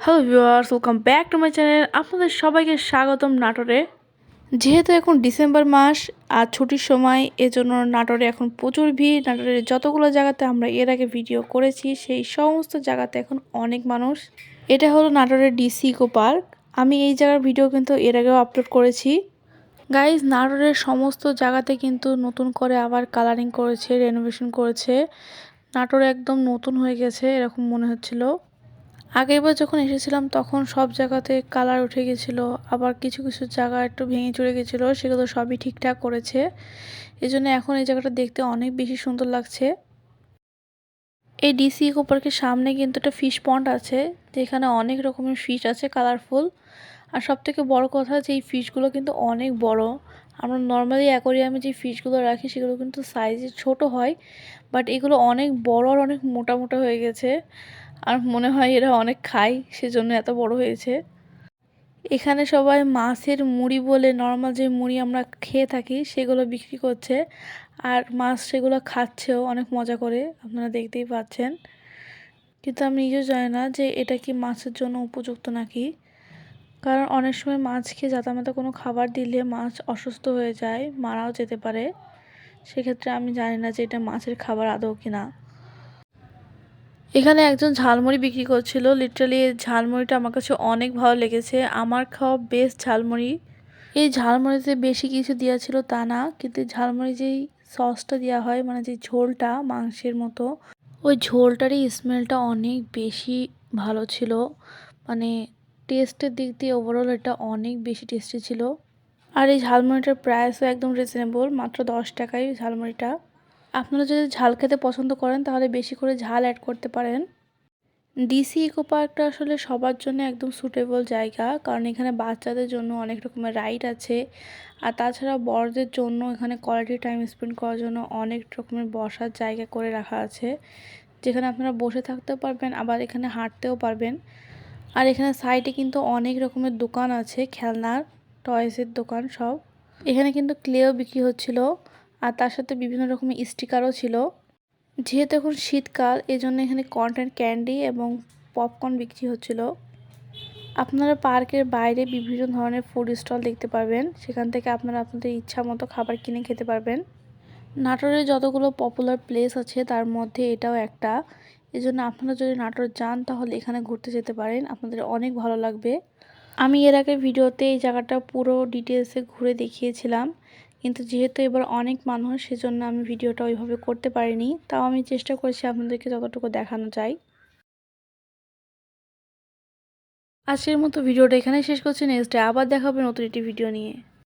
Hello viewers, welcome back to my channel. আপনাদের সবাইকে স্বাগতম নাটোরে। যেহেতু এখন ডিসেম্বর মাস আর ছুটির সময়, এজন্য নাটোরে এখন প্রচুর ভিড়। নাটোরের যতগুলো জায়গাতে আমরা এর আগে ভিডিও করেছি সেই সমস্ত জায়গাতে এখন অনেক মানুষ। এটা হলো নাটোরের ডিসি ইকো পার্ক। আমি এই জায়গার ভিডিও কিন্তু এর আগেও আপলোড করেছি। গাইজ, নাটোরের সমস্ত জায়গাতে কিন্তু নতুন করে আবার কালারিং করেছে, রেনোভেশন করেছে। নাটোর একদম নতুন হয়ে গেছে এরকম মনে হচ্ছিল। আগেরবার যখন এসেছিলাম তখন সব জায়গাতে কালার উঠে গেছিলো, আবার কিছু কিছু জায়গা একটু ভেঙে চুরে গেছিলো, সেগুলো সবই ঠিকঠাক করেছে। এই জন্য এখন এই জায়গাটা দেখতে অনেক বেশি সুন্দর লাগছে। এই ডিসি ইকো পার্কের সামনে কিন্তু একটা ফিশ পন্ড আছে, যেখানে অনেক রকমের ফিশ আছে কালারফুল। আর সব থেকে বড় কথা যে এই ফিশগুলো কিন্তু অনেক বড়। আমরা নর্মালি অ্যাকোরিয়ামে যে ফিশগুলো রাখি সেগুলো কিন্তু সাইজে ছোট হয়, বাট এগুলো অনেক বড় আর অনেক মোটা মোটা হয়ে গেছে। আর মনে হয় এরা অনেক খায়, সেজন্য এত বড় হয়েছে। এখানে সবাই মাছের মুড়ি বলে নর্মাল যে মুড়ি আমরা খেয়ে থাকি সেগুলো বিক্রি করছে, আর মাছ সেগুলো খাচ্ছেও অনেক মজা করে, আপনারা দেখতেই পাচ্ছেন। কিন্তু আমি নিজেও জানি না যে এটা কি মাছের জন্য উপযুক্ত নাকি, কারণ অনেক সময় মাছ খেয়ে জাতামাতা কোনো খাবার দিলে মাছ অসুস্থ হয়ে যায়, মারাও যেতে পারে। সেক্ষেত্রে আমি জানি না যে এটা মাছের খাবার আদৌ কিনা। এখানে একজন ঝালমুড়ি বিক্রি করছিল। লিটারালি এই ঝালমুড়িটা আমার কাছে অনেক ভালো লেগেছে, আমার খাওয়া বেস্ট ঝালমুড়ি। এই ঝালমুড়িতে বেশি কিছু দেওয়া ছিল তা না, কিন্তু ঝালমুড়ি যেই সসটা দেওয়া হয়, মানে যে ঝোলটা মাংসের মতো, ওই ঝোলটারই স্মেলটা অনেক বেশি ভালো ছিল। মানে টেস্টের দিক দিয়ে ওভারঅল এটা অনেক বেশি টেস্টি ছিল। আর এই ঝালমুড়িটার প্রাইসও একদম রিজনেবল, মাত্র 10 টাকায় ঝালমুড়িটা। আপনারা যদি ঝাল খেতে পছন্দ করেন তাহলে বেশি করে ঝাল অ্যাড করতে পারেন। ডিসি ইকো পার্কটা আসলে সবার জন্য একদম সুটেবল জায়গা, কারণ এখানে বাচ্চাদের জন্য অনেক রকমের রাইড আছে, আর তাছাড়া বড়দের জন্য এখানে কোয়ালিটি টাইম স্পেন্ড করার জন্য অনেক রকমের বসার জায়গা করে রাখা আছে, যেখানে আপনারা বসে থাকতেও পারবেন, আবার এখানে হাঁটতেও পারবেন। আর এখানে সাইডে কিন্তু অনেক রকমের দোকান আছে, খেলনার টয়েসের দোকান সব। এখানে কিন্তু ক্লেও বিক্রি হচ্ছিল, আর তার সাথে বিভিন্ন রকমের স্টিকারও ছিল। যেহেতু এখন শীতকাল, এজন্য এখানে কন্টেন্ট ক্যান্ডি এবং পপকর্ন বিক্রি হচ্ছিল। আপনারা পার্কের বাইরে বিভিন্ন ধরনের ফুড স্টল দেখতে পারবেন, সেখান থেকে আপনারা আপনাদের ইচ্ছা মতো খাবার কিনে খেতে পারবেন। নাটোরে যতগুলো পপুলার প্লেস আছে তার মধ্যে এটাও একটা। এজন্য আপনারা যদি নাটোর যান তাহলে এখানে ঘুরতে যেতে পারেন, আপনাদের অনেক ভালো লাগবে। আমি এর আগের ভিডিওতে এই জায়গাটা পুরো ডিটেলসে ঘুরে দেখিয়েছিলাম, কিন্তু যেহেতু এবার অনেক মানুষ, সেজন্য আমি ভিডিওটা ওইভাবে করতে পারিনি। তাও আমি চেষ্টা করছি আপনাদেরকে যতটুকু দেখানো যায়। আজকের মতো ভিডিওটা এখানেই শেষ করছি। নেক্সট ডে আবার দেখা হবে নতুন একটি ভিডিও নিয়ে।